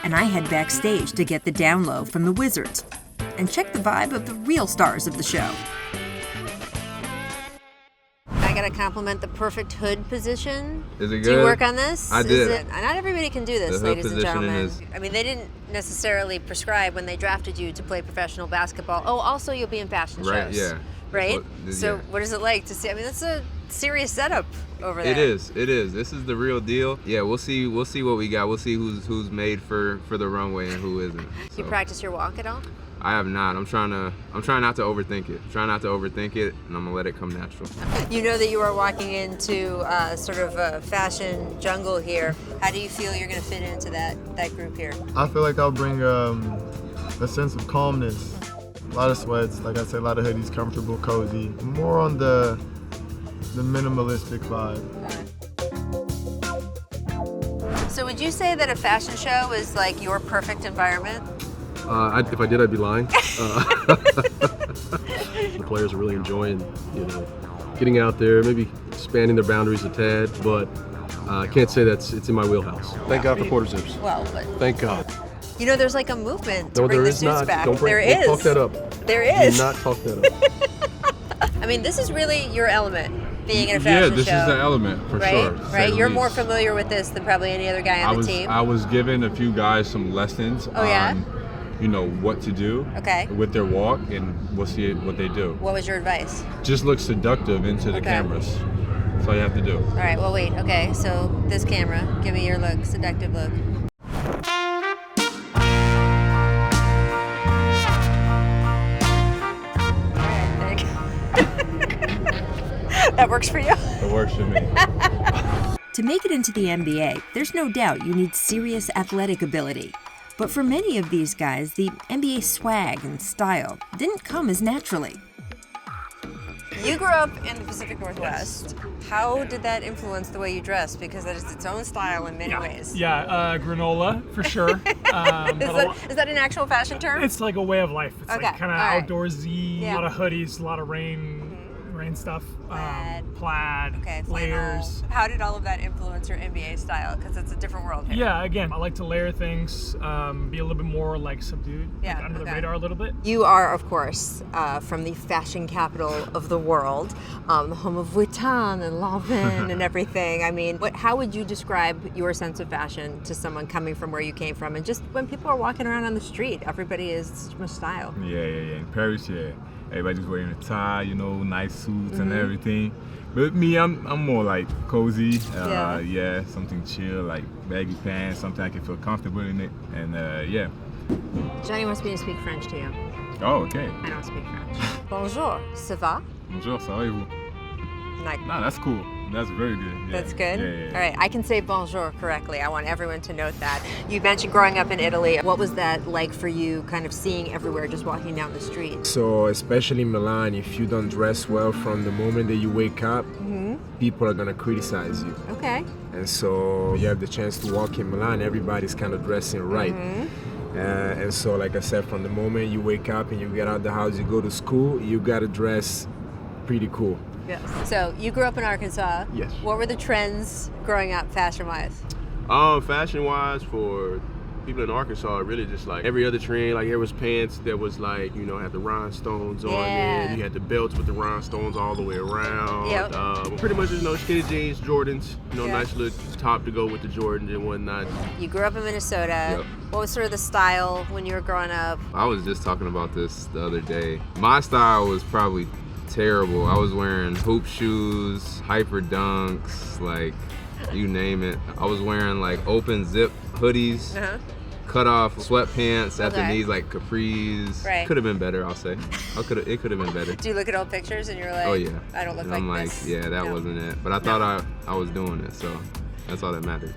and I head backstage to get the down low from the Wizards and check the vibe of the real stars of the show. I gotta compliment the perfect hood position. Is it good? Do you work on this? I did. Not everybody can do this, The hood ladies and positioning gentlemen. is- I mean, they didn't necessarily prescribe when they drafted you to play professional basketball. Oh, also you'll be in fashion shows. Right, yeah. Right? Yeah. What is it like to see? I mean, that's a serious setup over there. It is. This is the real deal. Yeah, we'll see what we got. We'll see who's made for the runway and who isn't. Do you So, practice your walk at all? I have not. I'm trying not to overthink it. And I'm gonna let it come natural. You know that you are walking into sort of a fashion jungle here. How do you feel you're going to fit into that group here? I feel like I'll bring a sense of calmness. A lot of sweats, like I said, a lot of hoodies, comfortable, cozy. More on the minimalistic vibe. So would you say that a fashion show is like your perfect environment? If I did, I'd be lying. The players are really enjoying, getting out there, maybe expanding their boundaries a tad, but I can't say it's in my wheelhouse. Thank God for quarter zips. Well, but Thank God. there's like a movement to No, bring there the is suits not. back. Don't talk that up. There is. Do not talk that up. I mean, this is really your element, being in a fashion show. Yeah, this is the element for right? sure. Right, you're more familiar with this than probably any other guy on the team. I was giving a few guys some lessons yeah? on, what to do Okay. with their walk, and we'll see what they do. What was your advice? Just look seductive into the Okay. cameras. That's all you have to do. All right, well, wait. Okay, so this camera, give me your look, seductive look. That works for you? It works for me. To make it into the NBA, there's no doubt you need serious athletic ability. But for many of these guys, the NBA swag and style didn't come as naturally. You grew up in the Pacific Northwest. How did that influence the way you dress? Because that is its own style in many ways. Yeah, granola for sure. Is that an actual fashion term? It's like a way of life. It's Okay, like kind of all right. outdoorsy, Yeah. a lot of hoodies, a lot of rain stuff, plaid, Okay, layers. flannel. How did all of that influence your NBA style? Because it's a different world here. Yeah, again, I like to layer things, be a little bit more like subdued, Yeah, under the okay. radar a little bit. You are, of course, from the fashion capital of the world, the home of Vuitton and Lanvin and everything. I mean, how would you describe your sense of fashion to someone coming from where you came from? And just when people are walking around on the street, everybody is so much style. Yeah. In Paris, yeah. Everybody's wearing a tie, nice suits and everything. But with me, I'm more like cozy. Yeah. Something chill, like baggy pants, something I can feel comfortable in it. And yeah. Johnny wants me to speak French to you. Oh, okay. I don't speak French. Bonjour, ça va? Bonjour, ça va et vous? Like, Nah, that's cool. That's very good. Yeah. that's good? Yeah. All right, I can say bonjour correctly. I want everyone to note that. You mentioned growing up in Italy. What was that like for you, kind of seeing everywhere, just walking down the street? So especially in Milan, if you don't dress well from the moment that you wake up, people are gonna criticize you. Okay. And so you have the chance to walk in Milan, everybody's kind of dressing right. And so, like I said, from the moment you wake up and you get out the house, you go to school, you gotta dress pretty cool. Yes. So you grew up in Arkansas. Yes. What were the trends growing up fashion-wise? Fashion-wise, for people in Arkansas, really just like every other trend. Like there was pants that was like, had the rhinestones on Yeah. it. You had the belts with the rhinestones all the way around. Yep. Pretty much, skinny jeans, Jordans. Yeah. Nice little top to go with the Jordans and whatnot. You grew up in Minnesota. Yep. What was sort of the style when you were growing up? I was just talking about this the other day. My style was probably terrible. I was wearing hoop shoes, hyper dunks, like you name it. I was wearing like open zip hoodies, cut off sweatpants at the Okay. knees, like capris. Right. Could have been better, I'll say. It could have been better. Do you look at old pictures and you're like, Oh yeah. I don't look And like I'm like, this? yeah, that No. wasn't it. But I thought I was doing it, so that's all that mattered.